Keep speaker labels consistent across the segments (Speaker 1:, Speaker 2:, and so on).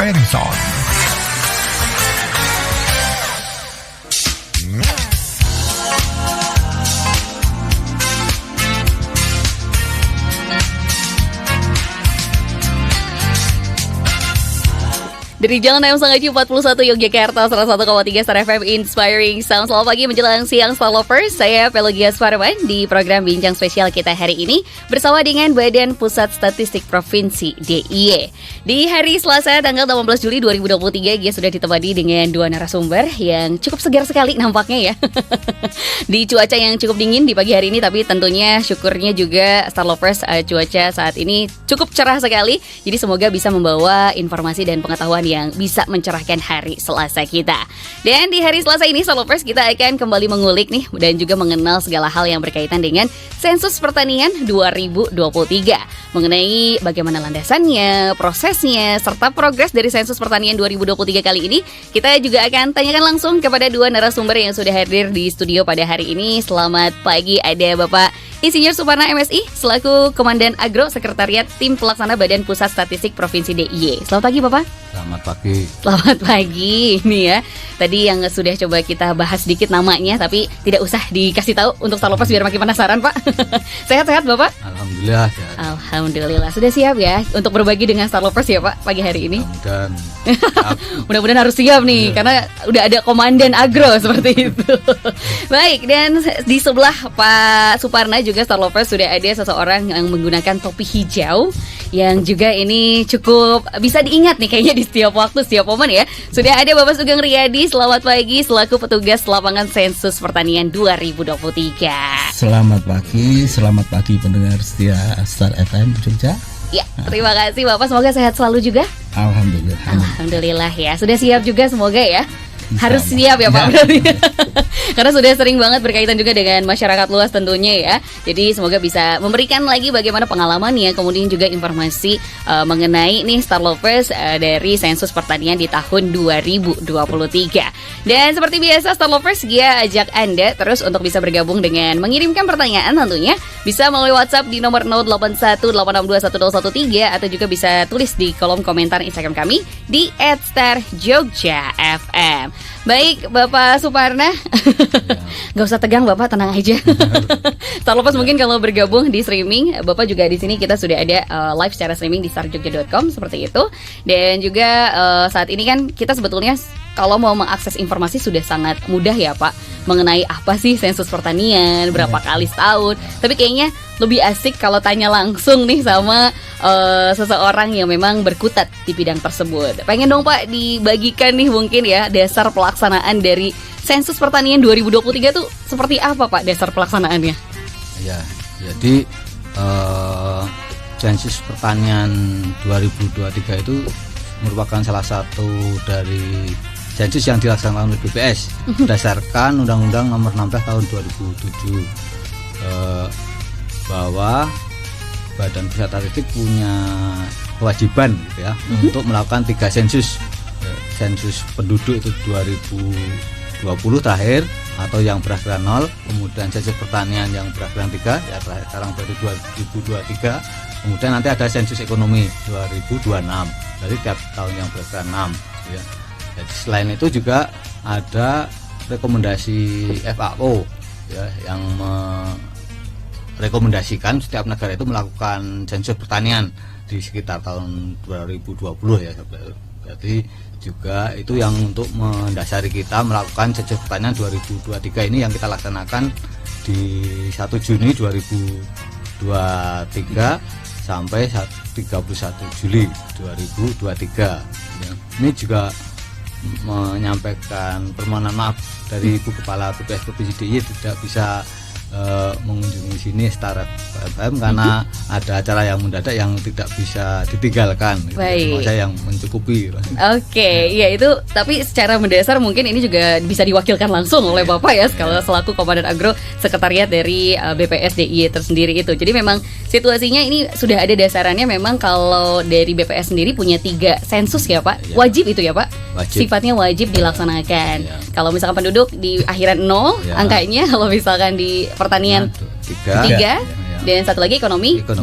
Speaker 1: Inspiring Sound.
Speaker 2: Dari Jalan M Sanggaji 41 Yogyakarta 101,3 Star FM Inspiring Sound. Selamat pagi menjelang siang Star Lovers. Saya Pelogia Sparman di program Bincang Spesial kita hari ini bersama dengan Badan Pusat Statistik Provinsi DIY. Di hari Selasa tanggal 18 Juli 2023 Gia sudah ditemani dengan dua narasumber yang cukup segar sekali nampaknya ya. Di cuaca yang cukup dingin di pagi hari ini, tapi tentunya syukurnya juga Star Lovers cuaca saat ini cukup cerah sekali. Jadi semoga bisa membawa informasi dan pengetahuan yang bisa mencerahkan hari Selasa kita. Dan di hari Selasa ini Star Lovers kita akan kembali mengulik nih dan juga mengenal segala hal yang berkaitan dengan Sensus Pertanian 2023. Mengenai bagaimana landasannya, prosesnya, serta progres dari Sensus Pertanian 2023 kali ini, kita juga akan tanyakan langsung kepada dua narasumber yang sudah hadir di studio pada hari ini. Selamat pagi, ada Bapak Insinyur Suparna MSI selaku Komandan Agro Sekretariat Tim Pelaksana Badan Pusat Statistik Provinsi DIY. Selamat pagi Bapak.
Speaker 3: Selamat pagi.
Speaker 2: Selamat pagi. Ini ya, tadi yang sudah coba kita bahas sedikit namanya, tapi tidak usah dikasih tahu untuk Star Lovers biar makin penasaran Pak. Sehat-sehat Bapak?
Speaker 3: Alhamdulillah.
Speaker 2: Alhamdulillah. Sudah siap ya untuk berbagi dengan Star Lovers ya Pak pagi hari ini? Mudah-mudahan harus siap nih karena udah ada Komandan Agro seperti itu. Baik, dan di sebelah Pak Suparna juga Star Lovers sudah ada seseorang yang menggunakan topi hijau yang juga ini cukup bisa diingat nih kayaknya di setiap waktu, setiap momen ya. Sudah ada Bapak Sugeng Riyadi, selamat pagi selaku petugas lapangan Sensus Pertanian 2023.
Speaker 4: Selamat pagi pendengar setia Star FM Jogja.
Speaker 2: Ya, terima kasih Bapak, semoga sehat selalu juga. Alhamdulillah ya, sudah siap juga semoga ya. Harus siap ya Pak berarti. Karena sudah sering banget berkaitan juga dengan masyarakat luas tentunya ya. Jadi semoga bisa memberikan lagi bagaimana pengalamannya, kemudian juga informasi mengenai nih Star Lovers dari Sensus Pertanian di tahun 2023. Dan seperti biasa Star Lovers, Gia ajak Anda terus untuk bisa bergabung dengan mengirimkan pertanyaan tentunya. Bisa melalui WhatsApp di nomor 0818621013 atau juga bisa tulis di kolom komentar Instagram kami di @starjogjafm. Baik, Bapak Suparna, nggak usah tegang Bapak, tenang aja. Star Lovers mungkin kalau bergabung di streaming, Bapak juga di sini kita sudah ada live secara streaming di starjogja.com seperti itu. Dan juga saat ini kan kita sebetulnya kalau mau mengakses informasi sudah sangat mudah ya Pak, mengenai apa sih Sensus Pertanian, berapa kali setahun. Tapi kayaknya lebih asik kalau tanya langsung nih sama seseorang yang memang berkutat di bidang tersebut. Pengen dong Pak dibagikan nih mungkin ya dasar pelaksanaan dari Sensus Pertanian 2023 tuh seperti apa Pak dasar pelaksanaannya?
Speaker 3: Ya, jadi Sensus Pertanian 2023 itu merupakan salah satu dari sensus yang dilaksanakan oleh BPS berdasarkan Undang-Undang Nomor 16 Tahun 2007 bahwa Badan Pusat Statistik punya kewajiban gitu ya untuk melakukan 3 sensus. Sensus penduduk itu 2020 terakhir atau yang berakhiran 0, kemudian sensus pertanian yang berakhiran 3 ya sekarang dari 2023, kemudian nanti ada sensus ekonomi 2026 dari tiap tahun yang berakhiran 6 gitu ya. Jadi selain itu juga ada rekomendasi FAO ya, yang merekomendasikan setiap negara itu melakukan sensus pertanian di sekitar tahun 2020 ya. Jadi juga itu yang untuk mendasari kita melakukan sensus pertanian 2023 ini yang kita laksanakan di 1 Juni 2023 sampai 31 Juli 2023 ya. Ini juga menyampaikan permohonan maaf dari Ibu Kepala BPS Provinsi DIY tidak bisa mengunjungi sini Star FM karena ada acara yang mendadak yang tidak bisa ditinggalkan.
Speaker 2: Baik.
Speaker 3: Saya yang mencukupi.
Speaker 2: Oke, ya itu. Tapi secara mendasar mungkin ini juga bisa diwakilkan langsung oleh Bapak ya, selaku Komandan Agro Sekretariat dari BPS DIY tersendiri itu. Jadi memang situasinya ini sudah ada dasarannya. Memang kalau dari BPS sendiri punya 3 sensus ya Pak, wajib itu ya Pak. Wajib. Sifatnya wajib dilaksanakan. Kalau misalkan penduduk di akhiran 0 angkanya, kalau misalkan di pertanian 3 dan satu lagi ekonomi 6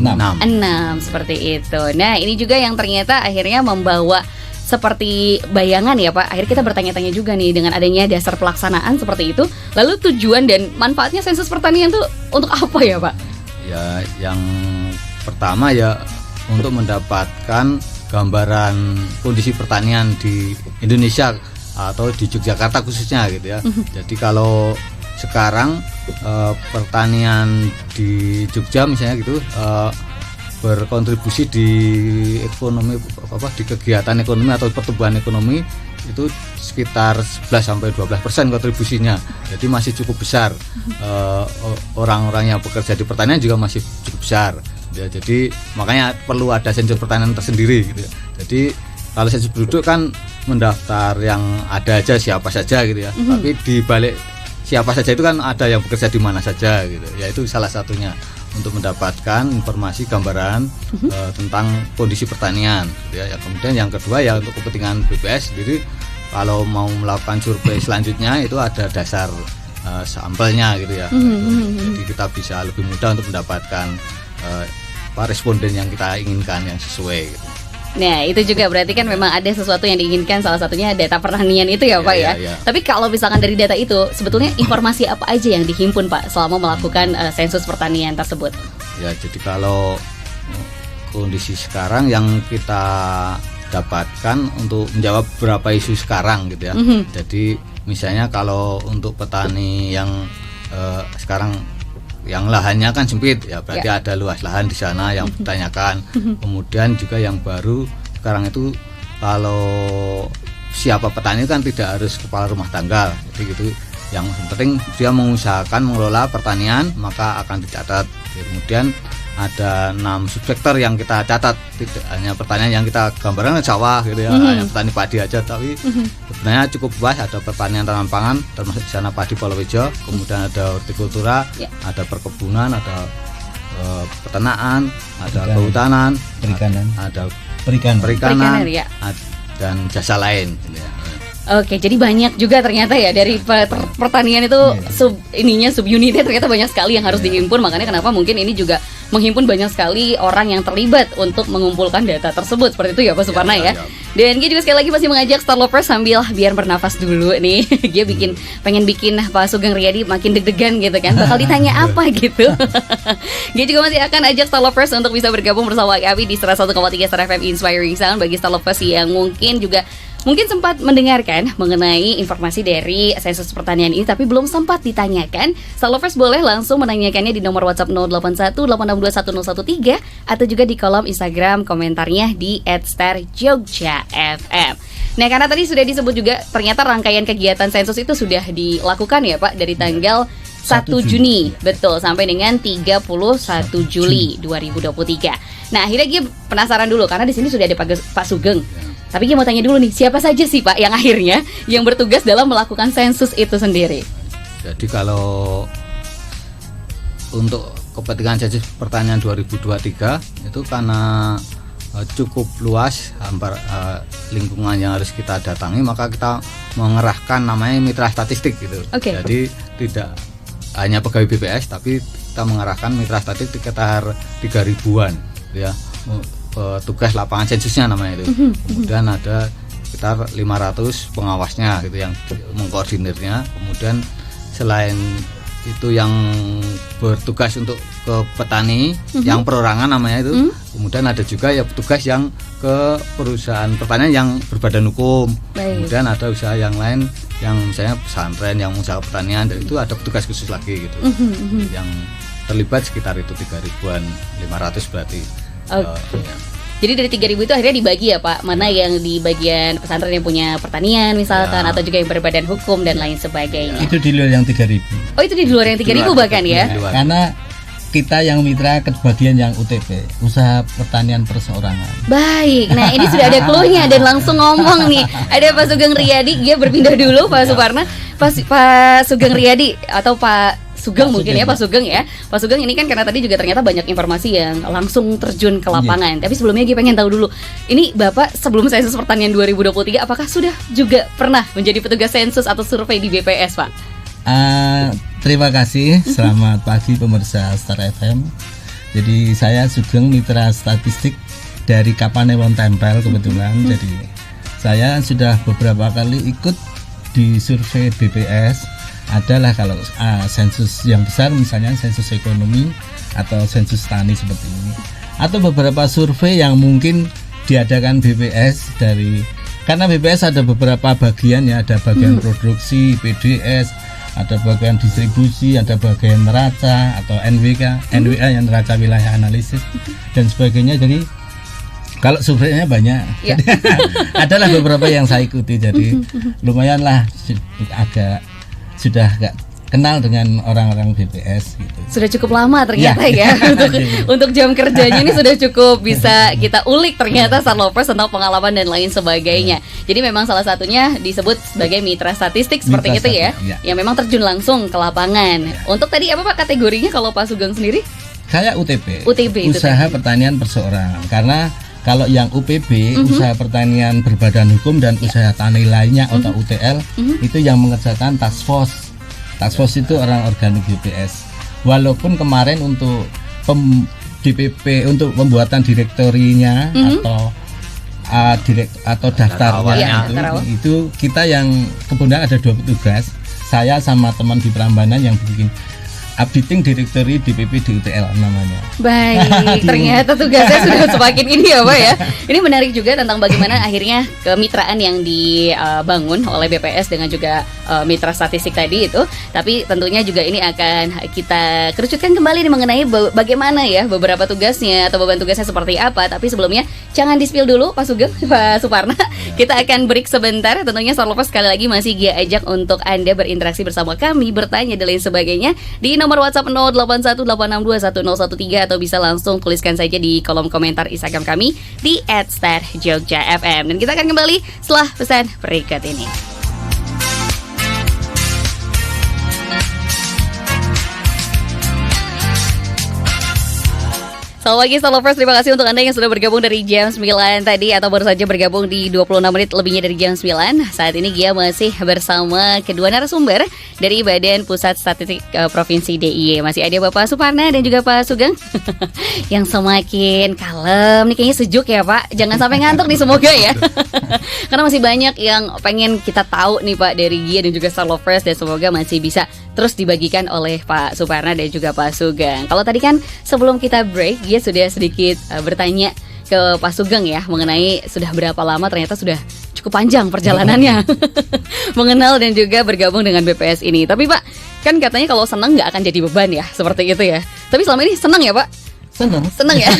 Speaker 2: seperti itu. Nah ini juga yang ternyata akhirnya membawa seperti bayangan ya Pak. Akhirnya kita bertanya-tanya juga nih dengan adanya dasar pelaksanaan seperti itu. Lalu tujuan dan manfaatnya sensus pertanian tuh untuk apa ya Pak?
Speaker 3: Ya, yang pertama ya untuk mendapatkan gambaran kondisi pertanian di Indonesia atau di Yogyakarta khususnya gitu ya. Jadi kalau sekarang pertanian di Jogja misalnya gitu berkontribusi di ekonomi di kegiatan ekonomi atau pertumbuhan ekonomi itu sekitar 11-12% kontribusinya. Jadi masih cukup besar. Orang-orang yang bekerja di pertanian juga masih cukup besar. Ya, jadi makanya perlu ada sensus pertanian tersendiri gitu ya. Jadi kalau sensus penduduk kan mendaftar yang ada aja siapa saja gitu ya. Tapi di balik siapa saja itu kan ada yang bekerja di mana saja gitu. Ya itu salah satunya untuk mendapatkan informasi gambaran tentang kondisi pertanian gitu ya. Kemudian yang kedua ya untuk kepentingan BPS sendiri kalau mau melakukan survei selanjutnya itu ada dasar sampelnya gitu ya. Jadi kita bisa lebih mudah untuk mendapatkan responden yang kita inginkan yang sesuai gitu.
Speaker 2: Nah itu juga berarti kan memang ada sesuatu yang diinginkan, salah satunya data pertanian itu ya Pak ya. Tapi kalau misalkan dari data itu sebetulnya informasi apa aja yang dihimpun Pak selama melakukan sensus pertanian tersebut?
Speaker 3: Ya jadi kalau kondisi sekarang yang kita dapatkan untuk menjawab beberapa isu sekarang gitu ya. Jadi misalnya kalau untuk petani yang sekarang yang lahannya kan sempit ya berarti ada luas lahan di sana yang ditanyakan. Kemudian juga yang baru sekarang itu kalau siapa petani kan tidak harus kepala rumah tangga. Jadi gitu. Yang penting dia mengusahakan mengelola pertanian maka akan dicatat. Kemudian ada 6 subsektor yang kita catat, tidak hanya pertanian yang kita gambarkan sawah gitu ya, hanya petani padi aja, tapi sebenarnya cukup luas. Ada pertanian tanaman pangan termasuk di sana padi palawija, kemudian ada hortikultura, ada perkebunan, ada peternakan, ada kehutanan, ada perikanan dan jasa lain gitu ya.
Speaker 2: Oke, jadi banyak juga ternyata ya dari pertanian itu subunitnya ternyata banyak sekali yang harus dihimpun. Makanya kenapa mungkin ini juga menghimpun banyak sekali orang yang terlibat untuk mengumpulkan data tersebut. Seperti itu ya Pak Suparna ya. Dan Gia juga sekali lagi masih mengajak Star Lovers sambil biar bernafas dulu nih. Gia pengen bikin Pak Sugeng Riyadi makin deg-degan gitu kan. Bakal ditanya apa gitu. Gia juga masih akan ajak Star Lovers untuk bisa bergabung bersama kami di 101,3 Star FM Inspiring Sound. Bagi Star Lovers yang mungkin sempat mendengarkan mengenai informasi dari sensus pertanian ini tapi belum sempat ditanyakan, Star Lovers boleh langsung menanyakannya di nomor WhatsApp 0818621013 atau juga di kolom Instagram komentarnya di @starjogjafm. Nah, karena tadi sudah disebut juga ternyata rangkaian kegiatan sensus itu sudah dilakukan ya Pak dari tanggal 1 Juni betul sampai dengan 31 Juli 2023. Nah, akhirnya Gia penasaran dulu karena di sini sudah ada Pak Sugeng. Tapi Gia mau tanya dulu nih, siapa saja sih Pak yang akhirnya yang bertugas dalam melakukan sensus itu sendiri?
Speaker 3: Jadi kalau untuk kepentingan sensus pertanian 2023 itu karena cukup luas lingkungan yang harus kita datangi, maka kita mengerahkan namanya mitra statistik gitu. Jadi tidak hanya pegawai BPS tapi kita mengarahkan mitra statistik sekitar 3.000-an ya. Tugas lapangan sensusnya namanya itu. Kemudian ada sekitar 500 pengawasnya gitu yang mengkoordinirnya. Kemudian selain itu yang bertugas untuk ke petani yang perorangan namanya itu. Kemudian ada juga ya petugas yang ke perusahaan pertanian yang berbadan hukum. Kemudian ada usaha yang lain yang misalnya pesantren yang usaha pertanian, dan itu ada petugas khusus lagi gitu. Yang terlibat sekitar itu 3.000-an, 500 berarti.
Speaker 2: Jadi dari 3.000 itu akhirnya dibagi ya Pak, mana yang di bagian pesantren yang punya pertanian misalkan atau juga yang berbadan hukum dan lain sebagainya.
Speaker 4: Itu di luar yang 3.000.
Speaker 2: Oh, itu di luar yang 3.000 bahkan ya?
Speaker 4: Karena kita yang mitra ke bagian yang UTP, usaha pertanian perseorangan.
Speaker 2: Baik, nah ini sudah ada clue-nya dan langsung ngomong nih. Ada Pak Sugeng Riyadi, dia berpindah dulu Pak Suparna. Pak Sugeng Riyadi atau Pak Sugeng mungkin ya Pak Sugeng ya. Pak Sugeng ini kan karena tadi juga ternyata banyak informasi yang langsung terjun ke lapangan. Tapi sebelumnya Gia pengen tahu dulu, ini Bapak sebelum sensus pertanian 2023 apakah sudah juga pernah menjadi petugas sensus atau survei di BPS Pak?
Speaker 4: Terima kasih, selamat pagi pemirsa Star FM. Jadi saya Sugeng, mitra statistik dari Kapanewon Tempel kebetulan. Jadi Saya sudah beberapa kali ikut di survei BPS. Adalah kalau sensus yang besar, misalnya sensus ekonomi atau sensus tani seperti ini, atau beberapa survei yang mungkin diadakan BPS karena BPS ada beberapa bagian ya, ada bagian produksi PDS, ada bagian distribusi, ada bagian neraca atau NWA yang neraca wilayah analisis dan sebagainya. Jadi kalau surveinya banyak,
Speaker 2: Ya.
Speaker 4: adalah beberapa yang saya ikuti, jadi lumayanlah sudah agak kenal dengan orang-orang BPS gitu.
Speaker 2: Sudah cukup lama ternyata
Speaker 4: Ya.
Speaker 2: untuk jam kerjanya ini sudah cukup bisa kita ulik ternyata Star Lovers tentang pengalaman dan lain sebagainya. Jadi memang salah satunya disebut sebagai mitra statistik seperti
Speaker 4: Mitra
Speaker 2: itu ya,
Speaker 4: statistik, ya.
Speaker 2: yang memang terjun langsung ke lapangan. Untuk tadi apa Pak kategorinya kalau Pak Sugeng sendiri?
Speaker 4: Saya UTP,
Speaker 2: UTP itu
Speaker 4: usaha pertanian perseorangan. Karena kalau yang UPB, usaha pertanian berbadan hukum dan usaha tani lainnya atau UTL, itu yang mengerjakan task force. Task force itu orang organik BPS. Walaupun kemarin untuk DPP untuk pembuatan direktorinya atau daftarnya itu kita yang kebetulan ada 2 petugas. Saya sama teman di Prambanan yang bikin updating direktori DPP di UTL namanya.
Speaker 2: Baik, ternyata tugasnya sudah semakin ini ya Pak ya. Ini menarik juga tentang bagaimana akhirnya kemitraan yang dibangun oleh BPS dengan juga mitra statistik tadi itu. Tapi tentunya juga ini akan kita kerucutkan kembali nih mengenai bagaimana ya beberapa tugasnya atau beban tugasnya seperti apa. Tapi sebelumnya jangan di-spill dulu Pak Sugeng, Pak Suparna. Kita akan break sebentar. Tentunya Star Lovers sekali lagi masih Gia ajak untuk Anda berinteraksi bersama kami, bertanya dan lain sebagainya di nomor WhatsApp 0818621013 atau bisa langsung tuliskan saja di kolom komentar Instagram kami di @starjogjafm. Dan kita akan kembali setelah pesan berikut ini. Selamat pagi Star Lovers, terima kasih untuk Anda yang sudah bergabung dari jam 9 tadi atau baru saja bergabung di 26 menit lebihnya dari jam 9. Saat ini Gia masih bersama kedua narasumber dari Badan Pusat Statistik Provinsi DIY. Masih ada Bapak Suparna dan juga Pak Sugeng yang semakin kalem nih, kayaknya sejuk ya Pak. Jangan sampai ngantuk nih semoga ya. Karena masih banyak yang pengen kita tahu nih Pak dari Gia dan juga Star Lovers, dan semoga masih bisa terus dibagikan oleh Pak Suparna dan juga Pak Sugeng. Kalau tadi kan sebelum kita break, Gia sudah sedikit bertanya ke Pak Sugeng ya mengenai sudah berapa lama, ternyata sudah cukup panjang perjalanannya mengenal dan juga bergabung dengan BPS ini. Tapi Pak, kan katanya kalau senang nggak akan jadi beban ya, seperti itu ya. Tapi selama ini senang ya Pak? Senang ya.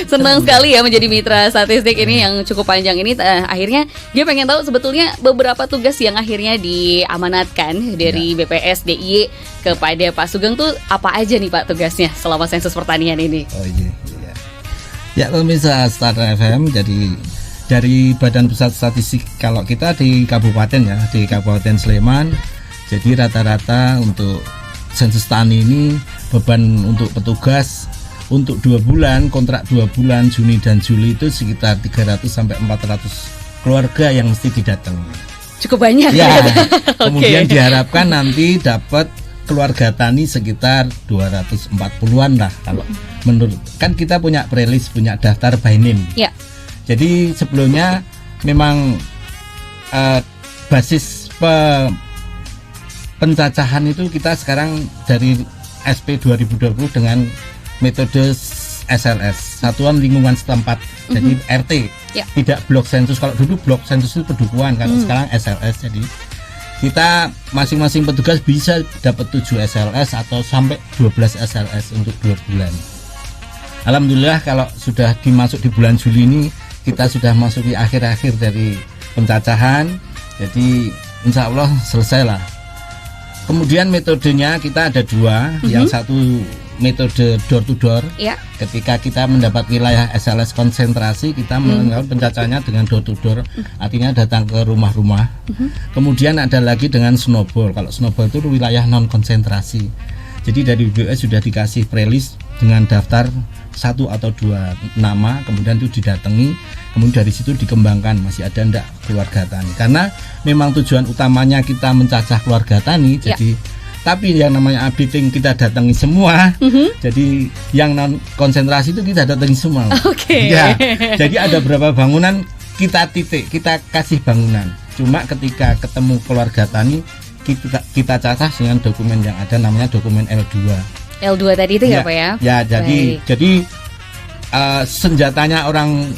Speaker 2: Senang sekali ya menjadi mitra statistik ini yang cukup panjang ini. Akhirnya dia pengen tahu sebetulnya beberapa tugas yang akhirnya diamanatkan dari BPS DIY kepada Pak Sugeng tuh apa aja nih Pak tugasnya selama sensus pertanian ini?
Speaker 4: Oh iya. Ya pemirsa Star FM, jadi dari Badan Pusat Statistik kalau kita di kabupaten ya, di Kabupaten Sleman, jadi rata-rata untuk sensus tani ini beban untuk petugas untuk 2 bulan, kontrak 2 bulan Juni dan Juli itu sekitar 300 sampai 400 keluarga yang mesti didatangi.
Speaker 2: Cukup banyak
Speaker 4: ya. Kemudian diharapkan nanti dapat keluarga tani sekitar 240-an lah kalau menurut, kan kita punya prelis, punya daftar by name.
Speaker 2: Ya.
Speaker 4: Jadi sebelumnya memang basis pencacahan itu kita sekarang dari SP 2020 dengan metode SLS, Satuan Lingkungan Setempat, jadi RT, tidak blok sensus. Kalau dulu blok sensus itu pedukuhan, kalau sekarang SLS. Jadi kita masing-masing petugas bisa dapat 7 SLS atau sampai 12 SLS untuk 2 bulan. Alhamdulillah kalau sudah dimasuk di bulan Juli ini, kita sudah masuk di akhir-akhir dari pencacahan, jadi insya Allah selesai lah. Kemudian metodenya kita ada 2, yang satu metode door to door. Ketika kita mendapat wilayah SLS konsentrasi, kita melakukan pencacahannya dengan door to door, artinya datang ke rumah-rumah. Kemudian ada lagi dengan snowball. Kalau snowball itu wilayah non konsentrasi. Jadi dari BPS sudah dikasih prelis dengan daftar 1 atau 2 nama, kemudian itu didatangi, kemudian dari situ dikembangkan masih ada enggak keluarga tani. Karena memang tujuan utamanya kita mencacah keluarga tani, jadi tapi yang namanya updating kita datangi semua. Jadi yang non konsentrasi itu kita datangi semua.
Speaker 2: Oke.
Speaker 4: Ya, jadi ada berapa bangunan kita kasih bangunan. Cuma ketika ketemu keluarga tani kita cacah dengan dokumen yang ada, namanya dokumen L2.
Speaker 2: L2 tadi itu ya Pak ya?
Speaker 4: Ya, jadi senjatanya orang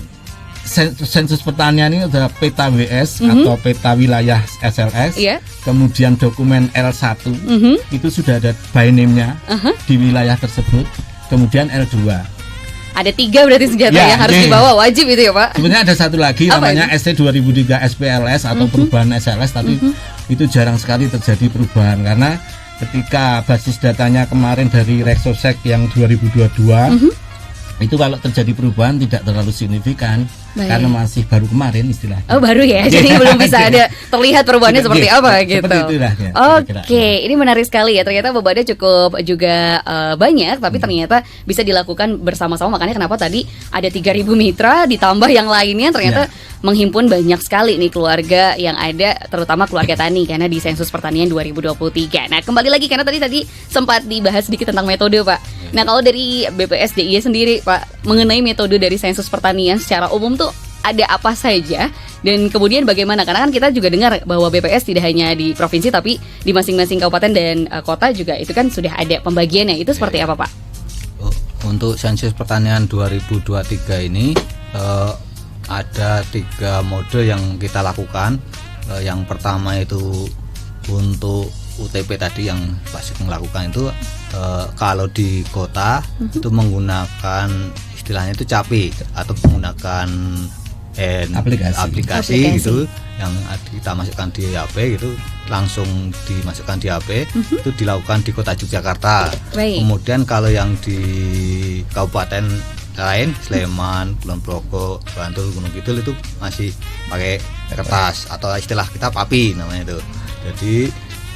Speaker 4: sensus pertanian ini adalah peta WS atau peta wilayah SLS, kemudian dokumen L1 itu sudah ada by name-nya di wilayah tersebut, kemudian L2.
Speaker 2: Ada 3 berarti senjata yang harus dibawa, wajib itu ya Pak?
Speaker 4: Sebenarnya ada satu lagi namanya ST 2003 SPLS atau perubahan SLS, tapi itu jarang sekali terjadi perubahan karena ketika basis datanya kemarin dari Reksosek yang 2022 itu kalau terjadi perubahan tidak terlalu signifikan. Baik. Karena masih baru kemarin istilahnya. Oh baru ya,
Speaker 2: jadi belum bisa ada terlihat perubahannya seperti apa gitu.
Speaker 4: Ya,
Speaker 2: Oke, ini menarik sekali ya. Ternyata bebannya cukup juga banyak, tapi ternyata bisa dilakukan bersama-sama. Makanya kenapa tadi ada 3.000 mitra ditambah yang lainnya ternyata menghimpun banyak sekali nih keluarga yang ada, terutama keluarga tani karena di Sensus Pertanian 2023. Nah kembali lagi karena tadi sempat dibahas sedikit tentang metode Pak. Nah kalau dari BPSDIY sendiri Pak, mengenai metode dari Sensus Pertanian secara umum tuh ada apa saja dan kemudian bagaimana? Karena kan kita juga dengar bahwa BPS tidak hanya di provinsi tapi di masing-masing kabupaten dan kota juga itu kan sudah ada pembagiannya. Itu seperti apa Pak?
Speaker 3: Untuk Sensus Pertanian 2023 ini ada 3 mode yang kita lakukan. Yang pertama itu untuk UTP tadi yang Pak Sugeng lakukan itu kalau di kota itu menggunakan istilahnya itu CAPI atau menggunakan aplikasi gitu yang kita masukkan di HP gitu, langsung dimasukkan di HP itu dilakukan di kota Yogyakarta. Kemudian kalau yang di kabupaten lain Sleman, Kulon Progo, Bantul, Gunung Kidul itu masih pakai kertas atau istilah kita PAPI namanya itu. Jadi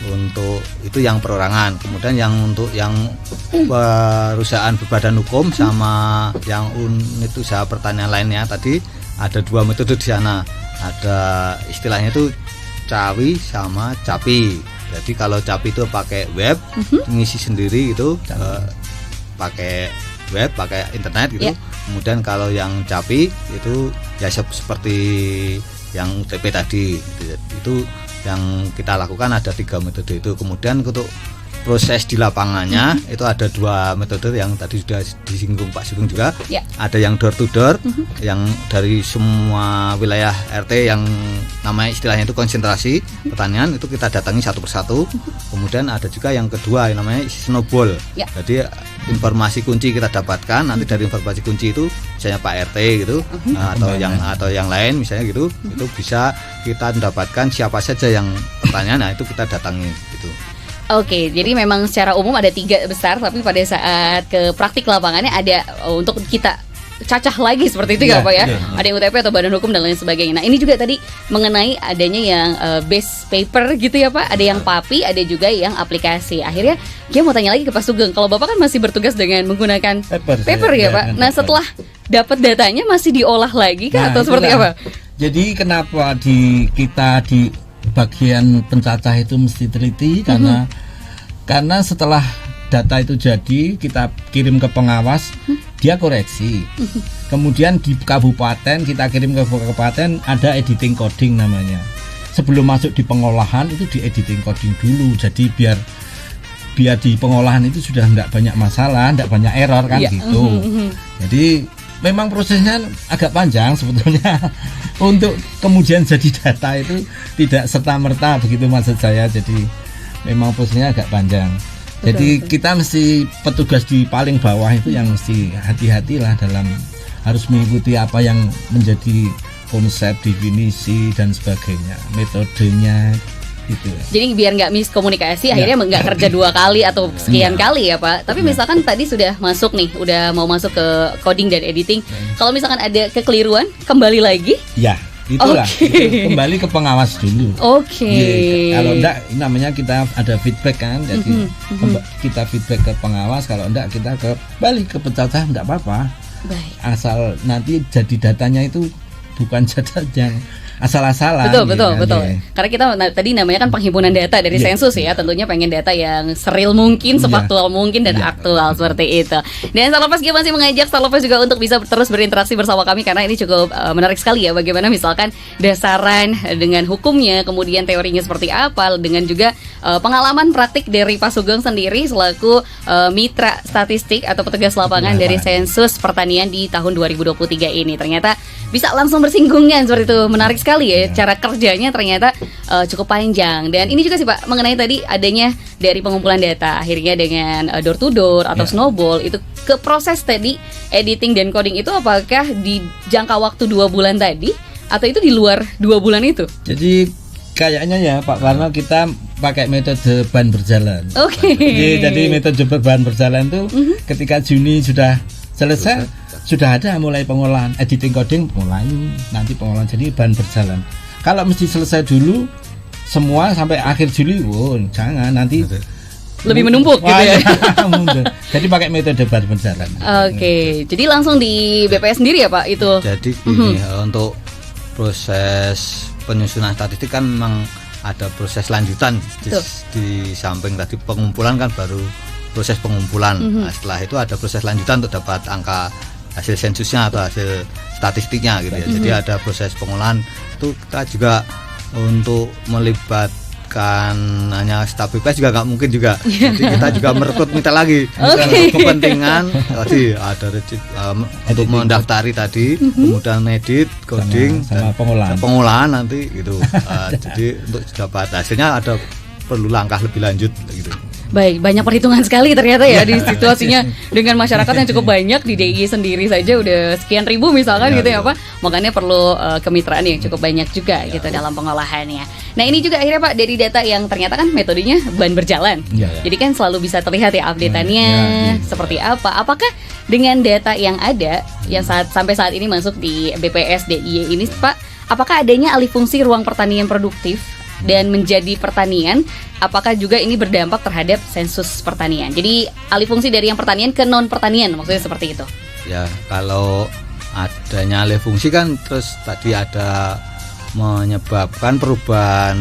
Speaker 3: untuk itu yang perorangan. Kemudian yang untuk yang perusahaan berbadan hukum sama yang unit usaha pertanian lainnya tadi ada 2 metode di sana. Ada istilahnya itu CAWI sama CAPI. Jadi kalau CAPI itu pakai web, ngisi sendiri itu pakai web, pakai internet gitu. Kemudian kalau yang CAPI itu ya seperti yang UTP tadi gitu. Itu yang kita lakukan ada 3 metode itu. Kemudian untuk proses di lapangannya itu ada 2 metode yang tadi sudah disinggung Pak Sugeng juga. Ada yang door to door yang dari semua wilayah RT yang namanya istilahnya itu konsentrasi pertanian itu kita datangi satu persatu. Kemudian ada juga yang kedua yang namanya snowball. Jadi informasi kunci kita dapatkan, nanti dari informasi kunci itu misalnya Pak RT gitu atau yang lain misalnya gitu, itu bisa kita mendapatkan siapa saja yang pertanyaan, nah itu kita datangi gitu.
Speaker 2: Oke, jadi memang secara umum ada 3 besar, tapi pada saat ke praktik lapangannya ada untuk kita cacah lagi seperti itu ya Pak ya. Ada yang UTP atau badan hukum dan lain sebagainya. Nah ini juga tadi mengenai adanya yang base paper gitu ya Pak. Ada yang PAPI, ada juga yang aplikasi. Akhirnya dia mau tanya lagi ke Pak Sugeng, kalau Bapak kan masih bertugas dengan menggunakan paper ya Pak. Nah setelah dapat datanya masih diolah lagi kah atau seperti apa?
Speaker 4: Jadi kenapa kita di bagian pencacah itu mesti teliti karena setelah data itu jadi kita kirim ke pengawas, dia koreksi. Kemudian di kabupaten kita kirim ke kabupaten, ada editing coding namanya. Sebelum masuk di pengolahan itu di editing coding dulu. Jadi biar di pengolahan itu sudah enggak banyak masalah, enggak banyak error kan gitu. Jadi memang prosesnya agak panjang sebetulnya. Untuk kemudian jadi data itu tidak serta-merta begitu maksud saya. Jadi memang prosesnya agak panjang. Jadi kita mesti petugas di paling bawah itu yang mesti hati-hatilah dalam harus mengikuti apa yang menjadi konsep, definisi dan sebagainya, metodenya gitu.
Speaker 2: Jadi biar nggak miskomunikasi, akhirnya nggak kerja 2 kali atau sekian kali ya Pak. Tapi misalkan tadi sudah masuk nih, udah mau masuk ke coding dan editing. Kalau misalkan ada kekeliruan, kembali lagi?
Speaker 4: Ya, itulah. Itu kembali ke pengawas dulu. Kalau enggak, namanya kita ada feedback kan. Jadi kita feedback ke pengawas. Kalau enggak, kita kembali ke pencacah, enggak apa-apa. Asal nanti jadi datanya itu bukan data yang asal-asalan.
Speaker 2: Betul. Karena kita tadi namanya kan penghimpunan data dari sensus ya, tentunya pengen data yang seril mungkin, sefaktual mungkin dan aktual seperti itu. Dan Starlovers juga masih mengajak Starlovers juga untuk bisa terus berinteraksi bersama kami karena ini cukup menarik sekali ya, bagaimana misalkan dasaran dengan hukumnya, kemudian teorinya seperti apa, dengan juga pengalaman praktik dari Pak Sugeng sendiri selaku mitra statistik atau petugas lapangan dari sensus pertanian di tahun 2023 ini. Ternyata bisa langsung bersinggungan seperti itu, menarik sekali ya. Cara kerjanya ternyata cukup panjang. Dan ini juga sih Pak, mengenai tadi adanya dari pengumpulan data akhirnya dengan door to door atau snowball itu ke proses tadi editing dan coding itu, apakah di jangka waktu 2 bulan tadi atau itu di luar 2 bulan itu?
Speaker 4: Jadi kayaknya ya Pak, karena kita pakai metode bahan berjalan. Jadi metode bahan berjalan itu ketika Juni sudah selesai, sudah ada mulai pengolahan, editing coding mulai, nanti pengolahan, jadi bahan berjalan. Kalau mesti selesai dulu semua sampai akhir Juli, jangan, nanti
Speaker 2: lebih menumpuk gitu ya.
Speaker 4: Jadi pakai metode bahan berjalan.
Speaker 2: Jadi langsung di BPS sendiri ya Pak itu.
Speaker 3: Jadi gini, untuk proses penyusunan statistik kan memang ada proses lanjutan di samping tadi pengumpulan kan baru proses pengumpulan. Nah, setelah itu ada proses lanjutan untuk dapat angka hasil sensusnya atau hasil statistiknya gitu ya. Jadi ada proses pengolahan itu kita juga untuk melibatkan hanya staf BPS juga nggak mungkin juga. Jadi kita juga merekrut mitra lagi kepentingan tadi ada untuk mendaftari tadi, kemudian edit, coding,
Speaker 4: sama
Speaker 3: pengolahan nanti gitu. Jadi untuk dapat hasilnya ada perlu langkah lebih lanjut gitu.
Speaker 2: Baik, banyak perhitungan sekali ternyata ya di situasinya dengan masyarakat yang cukup banyak di DIY sendiri saja udah sekian ribu misalkan gitu ya Pak. Makanya perlu kemitraan yang cukup banyak juga gitu dalam pengolahannya. Nah ini juga akhirnya Pak dari data yang ternyata kan metodenya bahan berjalan. Jadi kan selalu bisa terlihat ya update-annya seperti apa. Apakah dengan data yang ada yang sampai saat ini masuk di BPS DIY ini Pak, apakah adanya alih fungsi ruang pertanian produktif dan menjadi pertanian, apakah juga ini berdampak terhadap sensus pertanian? Jadi alih fungsi dari yang pertanian ke non pertanian, maksudnya seperti itu?
Speaker 3: Ya, kalau adanya alih fungsi kan terus tadi ada menyebabkan perubahan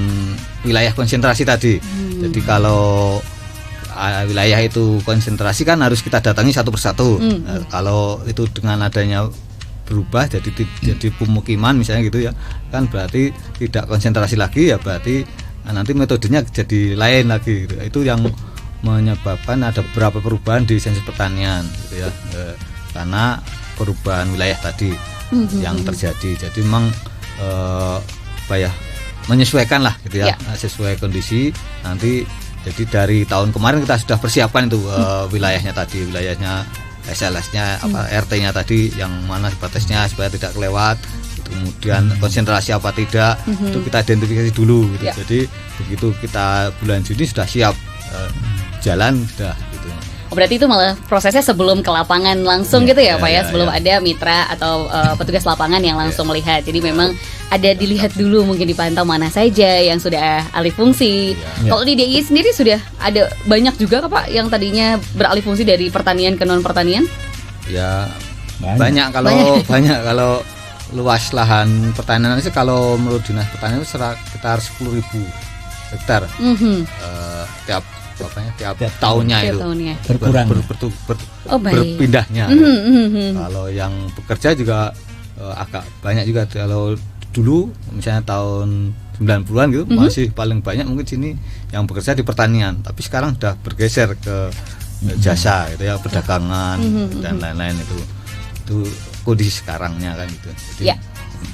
Speaker 3: wilayah konsentrasi tadi. Jadi kalau wilayah itu konsentrasi kan harus kita datangi satu persatu. Kalau itu dengan adanya berubah jadi pemukiman misalnya gitu ya, kan berarti tidak konsentrasi lagi ya, berarti nanti metodenya jadi lain lagi gitu. Itu yang menyebabkan ada beberapa perubahan di sensus pertanian gitu ya, karena perubahan wilayah tadi yang terjadi. Jadi memang menyesuaikan lah gitu ya, sesuai kondisi nanti. Jadi dari tahun kemarin kita sudah persiapkan itu wilayahnya tadi, wilayahnya SLS-nya RT-nya tadi yang mana batasnya supaya tidak kelewat, kemudian konsentrasi apa tidak itu kita identifikasi dulu gitu. Jadi begitu kita bulan Juni sudah siap jalan udah gitu.
Speaker 2: Berarti itu malah prosesnya sebelum ke lapangan langsung gitu ya Pak ya, sebelum ada mitra atau petugas lapangan yang langsung melihat. Jadi memang ada dilihat dulu, mungkin dipantau mana saja yang sudah alih fungsi. Kalau di DIY sendiri sudah ada banyak juga Pak yang tadinya beralih fungsi dari pertanian ke non pertanian?
Speaker 3: Ya banyak kalau luas lahan pertanian itu kalau menurut Dinas Pertanian itu sekitar 10.000 hektar tiap tahunnya itu
Speaker 4: berkurang
Speaker 3: berpindahnya. Kalau yang bekerja juga agak banyak juga. Kalau dulu misalnya tahun 90-an gitu masih paling banyak mungkin sini yang bekerja di pertanian, tapi sekarang sudah bergeser ke jasa gitu ya, perdagangan dan lain-lain. Itu kondisi sekarangnya kan gitu. Jadi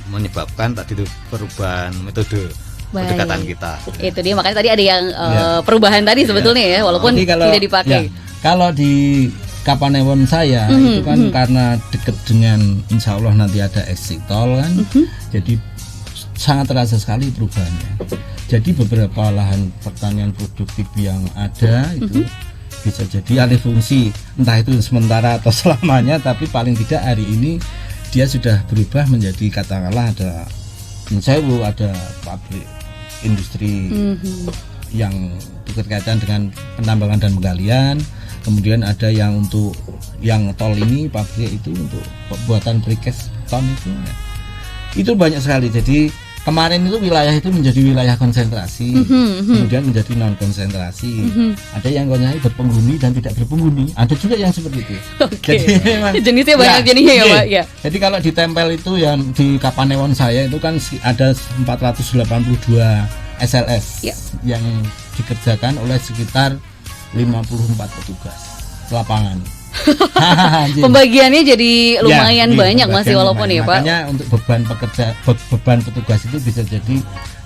Speaker 3: menyebabkan tadi itu perubahan metode pendekatan kita.
Speaker 2: Itu dia, makanya tadi ada yang perubahan tadi sebetulnya ya, walaupun tidak dipakai.
Speaker 4: Kalau di Kapanewon saya itu kan karena dekat dengan insya Allah nanti ada exit tol kan, jadi sangat terasa sekali perubahannya. Jadi beberapa lahan pertanian produktif yang ada itu bisa jadi alih fungsi, entah itu sementara atau selamanya, tapi paling tidak hari ini dia sudah berubah menjadi katakanlah ada pabrik industri yang berkaitan dengan penambangan dan penggalian. Kemudian ada yang untuk yang tol ini pabrik itu untuk pembuatan precast ton itu. Itu banyak sekali. Jadi kemarin itu wilayah itu menjadi wilayah konsentrasi, kemudian menjadi non konsentrasi. Ada yang konsentrasi berpenghuni dan tidak berpenghuni. Ada juga yang seperti itu. Jadi memang,
Speaker 2: jenisnya banyak jenisnya ya Pak. Ya.
Speaker 4: Jadi kalau ditempel itu yang di Kapanewon saya itu kan ada 482 SLS yang dikerjakan oleh sekitar 54 petugas lapangan.
Speaker 2: Pembagiannya jadi lumayan banyak masih walaupun
Speaker 4: lumayan.
Speaker 2: ya Pak.
Speaker 4: Makanya untuk beban petugas itu bisa jadi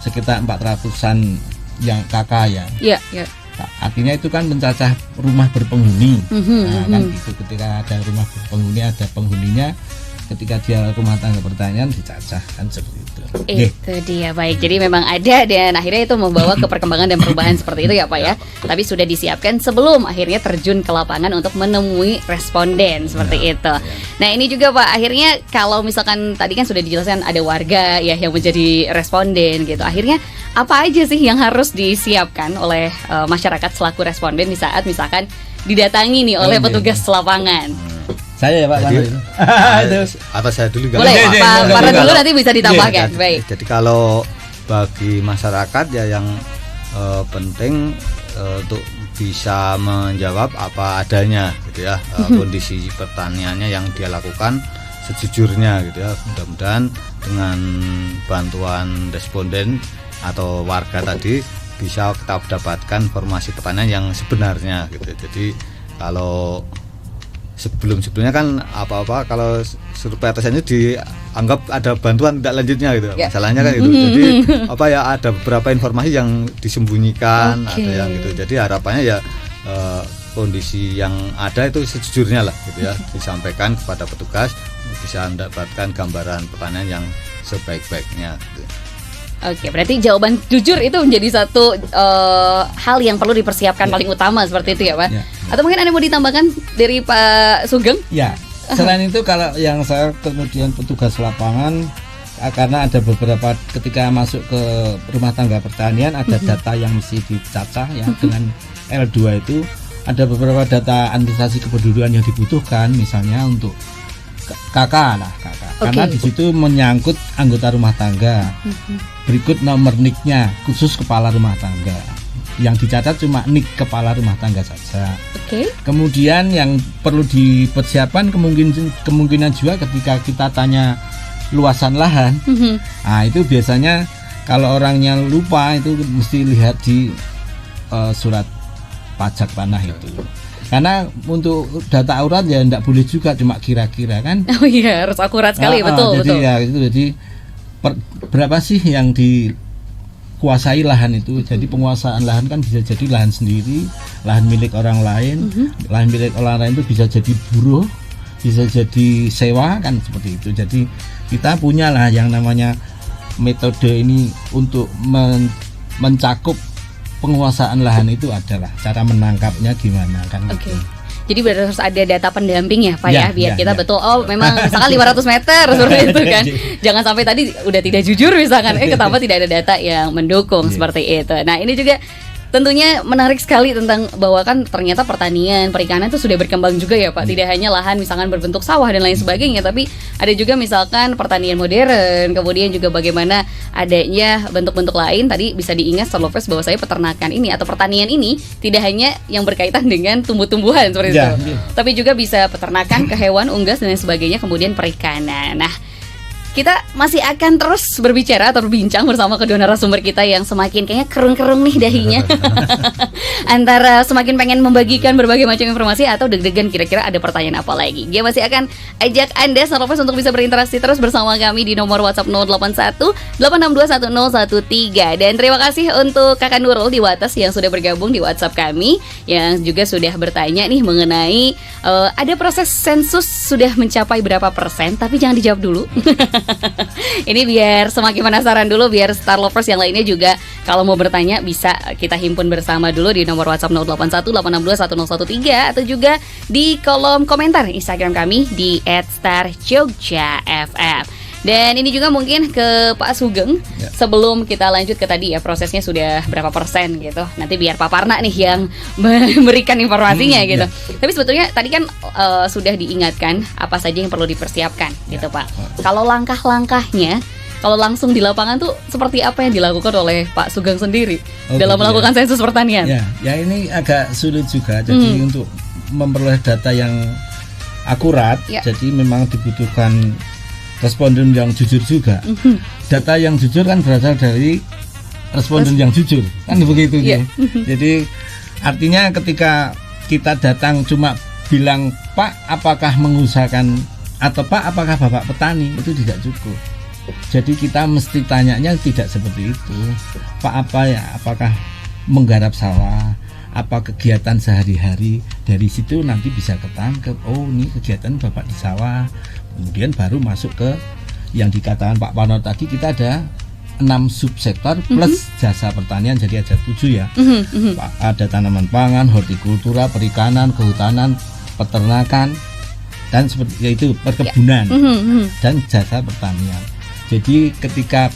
Speaker 4: sekitar 400-an yang KK ya.
Speaker 2: Iya.
Speaker 4: Artinya itu kan mencacah rumah berpenghuni. Kan gitu, ketika ada rumah berpenghuni ada penghuninya, ketika dia rumah tangga pertanian dicacah kan seperti itu.
Speaker 2: Itu dia, baik. Jadi memang ada dan akhirnya itu membawa ke perkembangan dan perubahan seperti itu ya Pak ya. Tapi sudah disiapkan sebelum akhirnya terjun ke lapangan untuk menemui responden seperti itu. Nah ini juga Pak, akhirnya kalau misalkan tadi kan sudah dijelaskan ada warga ya yang menjadi responden gitu. Akhirnya apa aja sih yang harus disiapkan oleh masyarakat selaku responden di saat misalkan didatangi nih oleh petugas lapangan?
Speaker 4: Saya ya Pak.
Speaker 3: Atau saya dulu
Speaker 2: boleh Pak Farhan dulu, nanti bisa ditambahkan. Baik.
Speaker 3: Jadi kalau bagi masyarakat ya yang penting untuk bisa menjawab apa adanya gitu ya, kondisi pertaniannya yang dia lakukan sejujurnya gitu ya. Mudah-mudahan dengan bantuan responden atau warga tadi bisa kita dapatkan informasi pertanian yang sebenarnya gitu. Jadi kalau sebelumnya kan apa-apa kalau survei atasnya dianggap ada bantuan tidak lanjutnya gitu. Masalahnya kan itu. Jadi ada beberapa informasi yang disembunyikan, ada yang gitu. Jadi harapannya ya kondisi yang ada itu sejujurnya lah gitu ya, disampaikan kepada petugas, bisa mendapatkan gambaran pertanian yang sebaik-baiknya gitu.
Speaker 2: Oke, berarti jawaban jujur itu menjadi satu hal yang perlu dipersiapkan paling utama seperti itu ya Pak. Atau mungkin ada mau ditambahkan dari Pak Sugeng?
Speaker 4: Ya, selain itu kalau yang saya kemudian petugas lapangan, karena ada beberapa ketika masuk ke rumah tangga pertanian ada data yang mesti dicacah ya dengan L2 itu ada beberapa data administrasi kependudukan yang dibutuhkan, misalnya untuk KK. Karena di situ menyangkut anggota rumah tangga. Berikut nomor NIK-nya khusus kepala rumah tangga. Yang dicatat cuma NIK kepala rumah tangga saja. Kemudian yang perlu dipersiapkan kemungkinan juga ketika kita tanya luasan lahan. Nah, itu biasanya kalau orangnya lupa itu mesti lihat di surat pajak tanah itu. Karena untuk data aurat ya enggak boleh juga cuma kira-kira kan. Oh
Speaker 2: iya, harus akurat sekali, betul.
Speaker 4: Jadi berapa sih yang dikuasai lahan itu. Jadi penguasaan lahan kan bisa jadi lahan sendiri, lahan milik orang lain. Lahan milik orang lain itu bisa jadi buruh, bisa jadi sewa kan seperti itu. Jadi kita punya lah yang namanya metode ini untuk mencakup penguasaan lahan itu adalah cara menangkapnya gimana kan.
Speaker 2: Jadi berarti harus ada data pendamping ya Pak ya biar kita betul memang misalkan 500 meter seperti itu kan. Jangan sampai tadi udah tidak jujur misalkan kenapa tidak ada data yang mendukung seperti itu. Nah, ini juga tentunya menarik sekali tentang bahwa kan ternyata pertanian, perikanan itu sudah berkembang juga ya Pak. Tidak hanya lahan misalkan berbentuk sawah dan lain sebagainya, tapi ada juga misalkan pertanian modern, kemudian juga bagaimana adanya bentuk-bentuk lain. Tadi bisa diingat Starlovers bahwa saya peternakan ini atau pertanian ini tidak hanya yang berkaitan dengan tumbuh-tumbuhan seperti itu, tapi juga bisa peternakan ke hewan, unggas dan lain sebagainya, kemudian perikanan. Nah, kita masih akan terus berbicara atau berbincang bersama kedua narasumber kita yang semakin kayaknya kerung-kerung nih dahinya. Antara semakin pengen membagikan berbagai macam informasi atau deg-degan kira-kira ada pertanyaan apa lagi. Dia masih akan ajak Anda Starlovers untuk bisa berinteraksi terus bersama kami di nomor WhatsApp 081 862 1013. Dan terima kasih untuk Kakak Nurul di Wates yang sudah bergabung di WhatsApp kami, yang juga sudah bertanya nih mengenai ada proses sensus sudah mencapai berapa persen, tapi jangan dijawab dulu. Ini biar semakin penasaran dulu, biar Starlovers yang lainnya juga kalau mau bertanya bisa kita himpun bersama dulu di nomor WhatsApp 081 862 1013 atau juga di kolom komentar Instagram kami di @starjogjafm. Dan ini juga mungkin ke Pak Sugeng sebelum kita lanjut ke tadi ya prosesnya sudah berapa persen gitu. Nanti biar Pak Parna nih yang memberikan informasinya gitu. Tapi sebetulnya tadi kan sudah diingatkan apa saja yang perlu dipersiapkan gitu Pak. Kalau langkah-langkahnya kalau langsung di lapangan tuh seperti apa yang dilakukan oleh Pak Sugeng sendiri dalam melakukan sensus pertanian?
Speaker 4: Ya ini agak sulit juga. Jadi untuk memperoleh data yang akurat, jadi memang dibutuhkan responden yang jujur juga. Data yang jujur kan berasal dari responden yang jujur, kan begitu ya. Jadi artinya ketika kita datang cuma bilang Pak apakah mengusahakan atau Pak apakah Bapak petani, itu tidak cukup. Jadi kita mesti tanyanya tidak seperti itu. Pak apa ya, apakah menggarap sawah, apa kegiatan sehari-hari. Dari situ nanti bisa ketangkep, oh ini kegiatan Bapak di sawah. Kemudian baru masuk ke yang dikatakan Pak Parno tadi, kita ada 6 subsektor plus jasa pertanian, jadi ada 7 ya. Ada tanaman pangan, hortikultura, perikanan, kehutanan, peternakan, dan seperti itu perkebunan dan jasa pertanian. Jadi ketika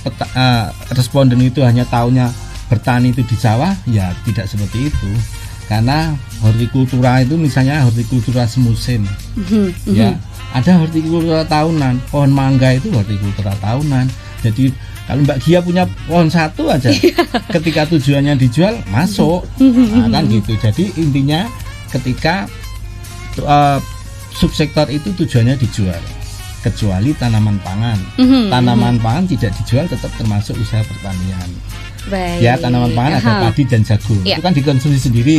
Speaker 4: responden itu hanya taunya bertani itu di sawah, ya tidak seperti itu. Karena hortikultura itu misalnya hortikultura semusim, ya ada hortikultura tahunan. Pohon mangga itu hortikultura tahunan. Jadi kalau Mbak Gia punya pohon satu aja, ketika tujuannya dijual masuk, kan gitu. Jadi intinya ketika subsektor itu tujuannya dijual, kecuali tanaman pangan. Tanaman pangan tidak dijual, tetap termasuk usaha pertanian.
Speaker 2: Baik.
Speaker 4: Ya, tanaman pangan ada padi dan jagung. Itu kan dikonsumsi sendiri,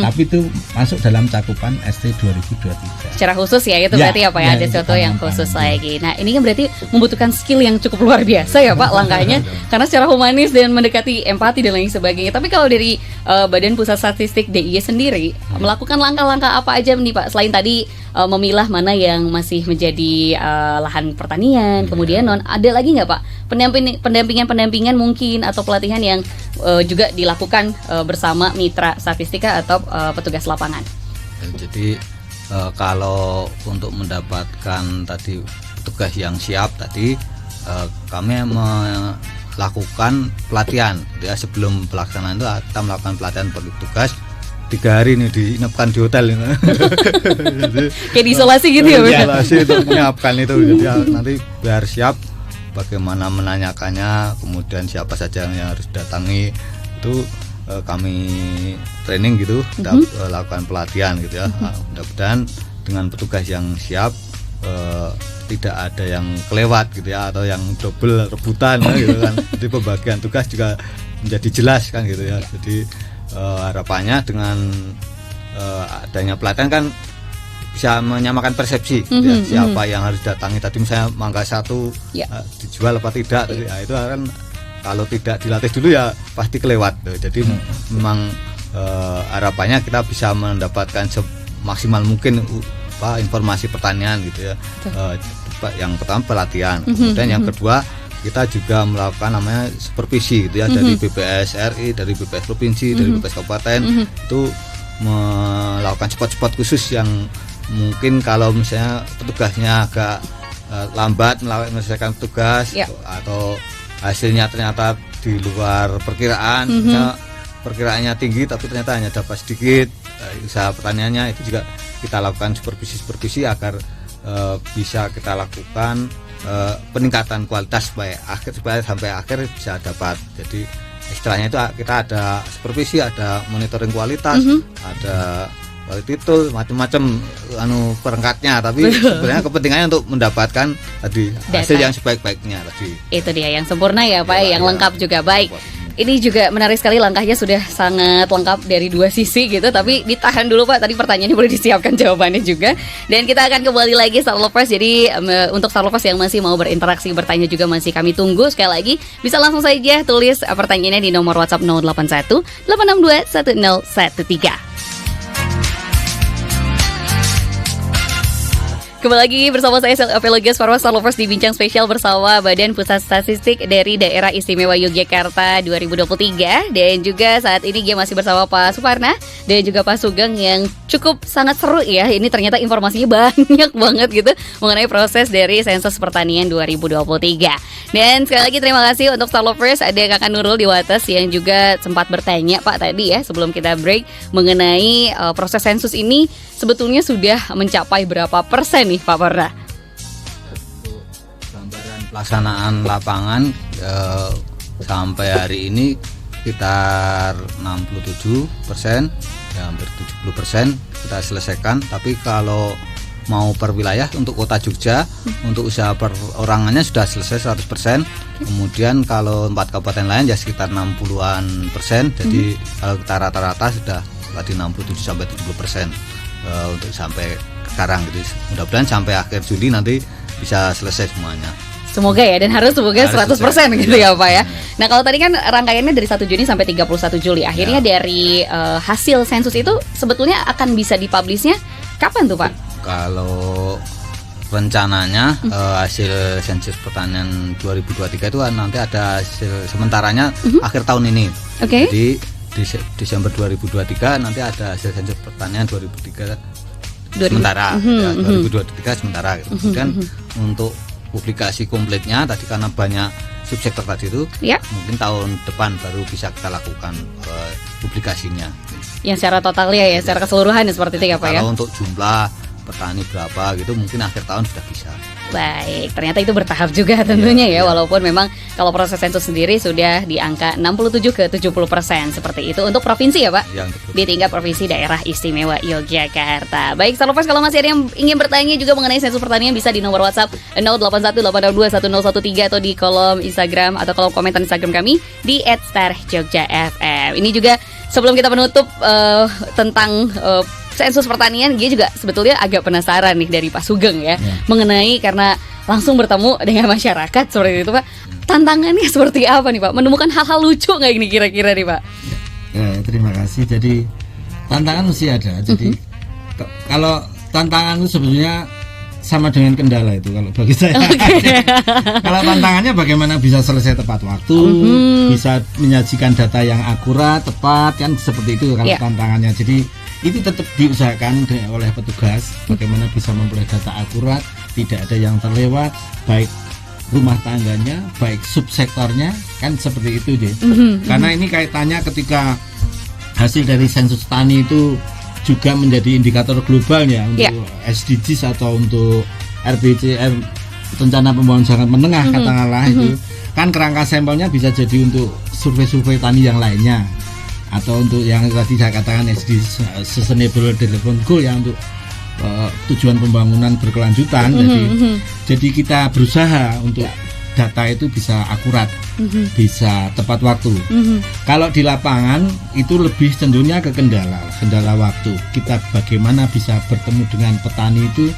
Speaker 4: tapi itu masuk dalam cakupan ST 2023.
Speaker 2: Secara khusus ya itu berarti apa ya, ada sesuatu yang khusus lagi. Nah ini kan berarti membutuhkan skill yang cukup luar biasa ya Pak langkahnya, karena secara humanis dan mendekati empati dan lain sebagainya. Tapi kalau dari Badan Pusat Statistik DIY sendiri melakukan langkah-langkah apa aja nih Pak, selain tadi memilah mana yang masih menjadi lahan pertanian, kemudian ada lagi nggak Pak pendampingan mungkin atau pelatihan yang juga dilakukan bersama mitra statistika atau petugas lapangan?
Speaker 3: Jadi kalau untuk mendapatkan tadi petugas yang siap tadi, kami melakukan pelatihan ya. Sebelum pelaksanaan itu kita melakukan pelatihan petugas 3 hari ini, diinapkan di hotel ini.
Speaker 2: Kayak diisolasi gitu ya?
Speaker 3: Diisolasi untuk menyiapkan itu, jadi nanti biar siap bagaimana menanyakannya, kemudian siapa saja yang harus datangi itu kami training gitu, kita lakukan pelatihan gitu ya. Mudah-mudahan dengan petugas yang siap tidak ada yang kelewat gitu ya, atau yang double rebutan gitu kan. Jadi pembagian tugas juga menjadi jelas kan gitu ya. Jadi harapannya dengan adanya pelatihan kan bisa menyamakan persepsi gitu ya, siapa yang harus datangi. Tadi misalnya mangga satu dijual apa tidak, ya itu kan kalau tidak dilatih dulu ya pasti kelewat. Jadi memang harapannya kita bisa mendapatkan semaksimal mungkin informasi pertanian gitu ya. Yang pertama pelatihan, kemudian yang kedua kita juga melakukan namanya supervisi gitu ya, dari BPS RI, dari BPS provinsi, dari BPS kabupaten, itu melakukan spot-spot khusus yang mungkin kalau misalnya petugasnya agak lambat menyelesaikan tugas atau hasilnya ternyata di luar perkiraan, misalnya perkiraannya tinggi tapi ternyata hanya dapat sedikit, usaha pertaniannya itu juga kita lakukan supervisi agar bisa kita lakukan peningkatan kualitas supaya sampai akhir bisa dapat. Jadi istilahnya itu kita ada supervisi, ada monitoring kualitas, ada quality tool, macam-macam perangkatnya, tapi sebenarnya kepentingannya untuk mendapatkan tadi hasil yang sebaik-baiknya tadi. Itu
Speaker 2: dia yang sempurna ya Pak, yang lengkap juga. Baik. Ini juga menarik sekali, langkahnya sudah sangat lengkap dari 2 sisi gitu. Tapi ditahan dulu Pak, tadi pertanyaannya boleh disiapkan jawabannya juga. Dan kita akan kembali lagi Star Lovers. Jadi untuk Star Lovers yang masih mau berinteraksi, bertanya juga masih kami tunggu. Sekali lagi bisa langsung saja tulis pertanyaannya di nomor WhatsApp 081 862 1013. Kembali lagi bersama saya Velogias Farwa, Star Lovers di Bincang Spesial bersama Badan Pusat Statistik dari Daerah Istimewa Yogyakarta 2023. Dan juga saat ini dia masih bersama Pak Suparna dan juga Pak Sugeng yang cukup sangat seru ya. Ini ternyata informasinya banyak banget gitu mengenai proses dari sensus pertanian 2023. Dan sekali lagi terima kasih untuk Star Lovers. Ada Kakak Nurul di Wates yang juga sempat bertanya Pak tadi ya sebelum kita break mengenai proses sensus ini sebetulnya sudah mencapai berapa persen nih Pak Parna?
Speaker 3: Untuk gambaran pelaksanaan lapangan sampai hari ini sekitar 67%, ya hampir 70% kita selesaikan. Tapi kalau mau per wilayah, untuk kota Jogja untuk usaha perorangannya sudah selesai 100%. Kemudian kalau 4 kabupaten lain ya sekitar 60-an%. Jadi kalau kita rata-rata sudah tadi 67-70% untuk sampai sekarang. Jadi mudah-mudahan sampai akhir Juli nanti bisa selesai semuanya.
Speaker 2: Semoga ya, dan harus 100% gitu ya Pak ya. Nah kalau tadi kan rangkaiannya dari 1 Juni sampai 31 Juli. Akhirnya dari hasil sensus itu sebetulnya akan bisa dipublishnya kapan tuh Pak?
Speaker 3: Kalau rencananya hasil sensus pertanian 2023 itu nanti ada hasil sementaranya akhir tahun ini. Jadi di Desember 2023 nanti ada hasil sensus pertanian 2023 sementara, 2023 sementara. Kemudian untuk publikasi komplitnya tadi karena banyak subsektor tadi itu, mungkin tahun depan baru bisa kita lakukan publikasinya.
Speaker 2: Yang secara totalnya ya, secara keseluruhan seperti itu ya Pak ya.
Speaker 3: Kalau untuk jumlah petani berapa gitu mungkin akhir tahun sudah bisa.
Speaker 2: Baik, ternyata itu bertahap juga tentunya ya, walaupun memang kalau proses sensus sendiri sudah di angka 67-70% seperti itu untuk provinsi ya Pak, di tingkat provinsi daerah istimewa Yogyakarta. Baik, Salopers, kalau masih ada yang ingin bertanya juga mengenai sensus pertanian bisa di nomor WhatsApp 0818621013 atau di kolom Instagram atau kolom komentar Instagram kami di @starjogjafm. Ini juga sebelum kita menutup tentang sensus pertanian, dia juga sebetulnya agak penasaran nih dari Pak Sugeng ya, mengenai karena langsung bertemu dengan masyarakat seperti itu Pak. Tantangannya seperti apa nih Pak? Menemukan hal-hal lucu nggak ini kira-kira nih Pak?
Speaker 4: Terima kasih. Jadi tantangan mesti ada. Jadi kalau tantangan itu sebetulnya sama dengan kendala itu kalau bagi saya. Kalau tantangannya bagaimana bisa selesai tepat waktu, bisa menyajikan data yang akurat, tepat, kan seperti itu kalau tantangannya. Jadi itu tetap diusahakan oleh petugas bagaimana bisa memperoleh data akurat, tidak ada yang terlewat, baik rumah tangganya, baik subsektornya, kan seperti itu deh. Karena ini kaitannya ketika hasil dari sensus tani itu juga menjadi indikator global ya untuk SDGs atau untuk RPJM, rencana pembangunan jangka menengah katakanlah itu kan kerangka sampelnya bisa jadi untuk survei-survei tani yang lainnya, atau untuk yang tadi saya katakan SDGs Sustainable Development Goal yang untuk tujuan pembangunan berkelanjutan. Jadi kita berusaha untuk data itu bisa akurat, bisa tepat waktu. Kalau di lapangan itu lebih cenderungnya ke kendala waktu. Kita bagaimana bisa bertemu dengan petani itu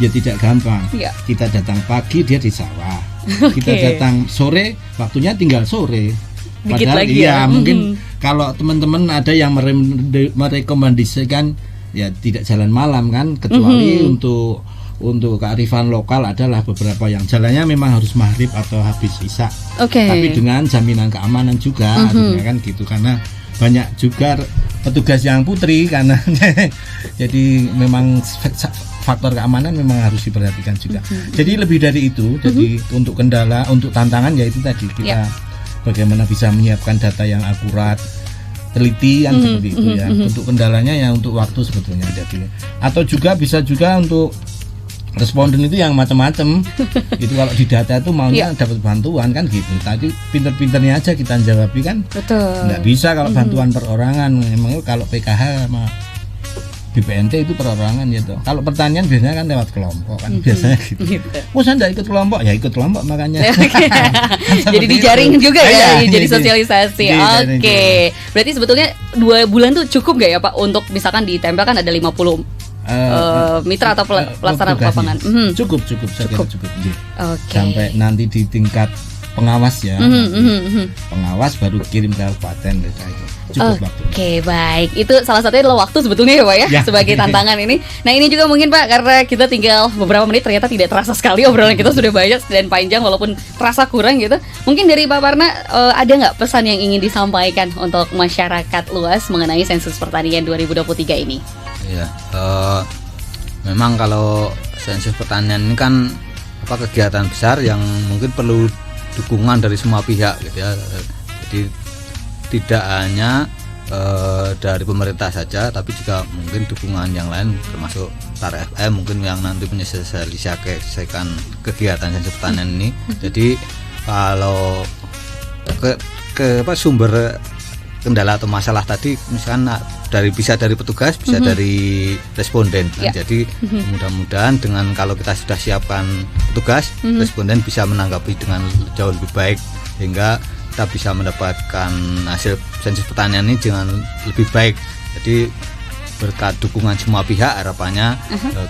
Speaker 4: ya tidak gampang. Kita datang pagi, dia di sawah. Kita datang sore, waktunya tinggal sore. Padahal mungkin kalau teman-teman ada yang merekomendasikan ya tidak jalan malam kan, kecuali untuk kearifan lokal adalah beberapa yang jalannya memang harus maghrib atau habis isya. Tapi dengan jaminan keamanan juga, kan gitu, karena banyak juga petugas yang putri karena jadi memang faktor keamanan memang harus diperhatikan juga. Jadi lebih dari itu, jadi untuk kendala, untuk tantangan yaitu tadi kita bagaimana bisa menyiapkan data yang akurat, teliti yang seperti itu ya. Untuk kendalanya ya untuk waktu sebetulnya jadi. Atau juga bisa juga untuk responden itu yang macam-macam. Itu kalau di data itu maunya dapat bantuan kan gitu. Tadi pinter-pinternya aja kita jawab kan. Nggak bisa kalau bantuan perorangan. Memang kalau PKH sama BPNT itu perorangan gitu. Kalau pertanian biasanya kan lewat kelompok kan, biasanya gitu. Saya nggak ikut kelompok, ya ikut kelompok makanya.
Speaker 2: Jadi dijaring juga ya, jadi sosialisasi. Berarti sebetulnya 2 bulan tuh cukup nggak ya Pak untuk misalkan ditempelkan ada 50 mitra atau pelaksana lapangan?
Speaker 4: Cukup. Saya kira cukup. Sampai nanti di tingkat pengawas ya, pengawas baru kirim ke kabupaten gitu. Cukup waktu.
Speaker 2: Baik. Itu salah satunya adalah waktu sebetulnya ya Pak ya, sebagai tantangan ini. Nah ini juga mungkin Pak, karena kita tinggal beberapa menit, ternyata tidak terasa sekali obrolan kita sudah banyak dan panjang walaupun terasa kurang gitu. Mungkin dari Pak Parna ada nggak pesan yang ingin disampaikan untuk masyarakat luas mengenai sensus pertanian 2023 ini?
Speaker 3: Ya, memang kalau sensus pertanian ini kan kegiatan besar yang mungkin perlu dukungan dari semua pihak gitu ya. Jadi tidak hanya dari pemerintah saja, tapi juga mungkin dukungan yang lain termasuk STAR FM mungkin yang nanti menyelesaikan kegiatan sensus pertanian ini. Jadi kalau sumber kendala atau masalah tadi misalkan bisa dari petugas, bisa dari responden kan? Jadi mudah-mudahan dengan kalau kita sudah siapkan petugas, responden bisa menanggapi dengan jauh lebih baik sehingga kita bisa mendapatkan hasil sensus pertanian ini dengan lebih baik. Jadi berkat dukungan semua pihak harapannya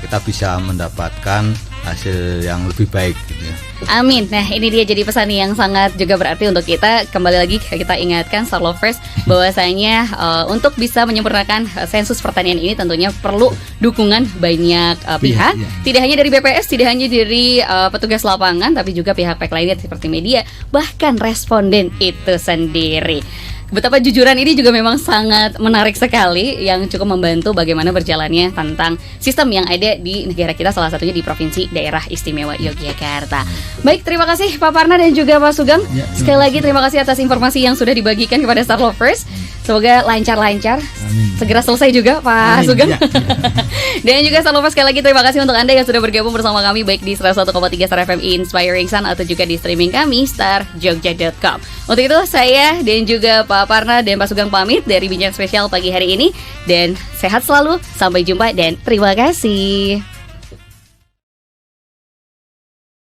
Speaker 3: kita bisa mendapatkan hasil yang lebih baik gitu ya.
Speaker 2: Amin. Nah, ini dia jadi pesan yang sangat juga berarti untuk kita. Kembali lagi kita ingatkan Star Lovers bahwasanya untuk bisa menyempurnakan sensus pertanian ini tentunya perlu dukungan banyak pihak. Tidak hanya dari BPS, tidak hanya dari petugas lapangan, tapi juga pihak-pihak lainnya seperti media, bahkan responden itu sendiri. Betapa jujuran ini juga memang sangat menarik sekali, yang cukup membantu bagaimana berjalannya tentang sistem yang ada di negara kita, salah satunya di Provinsi Daerah Istimewa Yogyakarta. Baik, terima kasih Pak Parna dan juga Pak Sugeng. Sekali lagi terima kasih atas informasi yang sudah dibagikan kepada Star Lovers. Semoga lancar-lancar. Segera selesai juga Pak Sugeng. Dan juga Star Lovers, sekali lagi terima kasih untuk Anda yang sudah bergabung bersama kami baik di 101,3 Star FM Inspiring Sun atau juga di streaming kami starjogja.com. Untuk itu saya dan juga Pak Parna dan Pak Sugeng pamit dari Bincang Spesial pagi hari ini, dan sehat selalu, sampai jumpa dan terima kasih.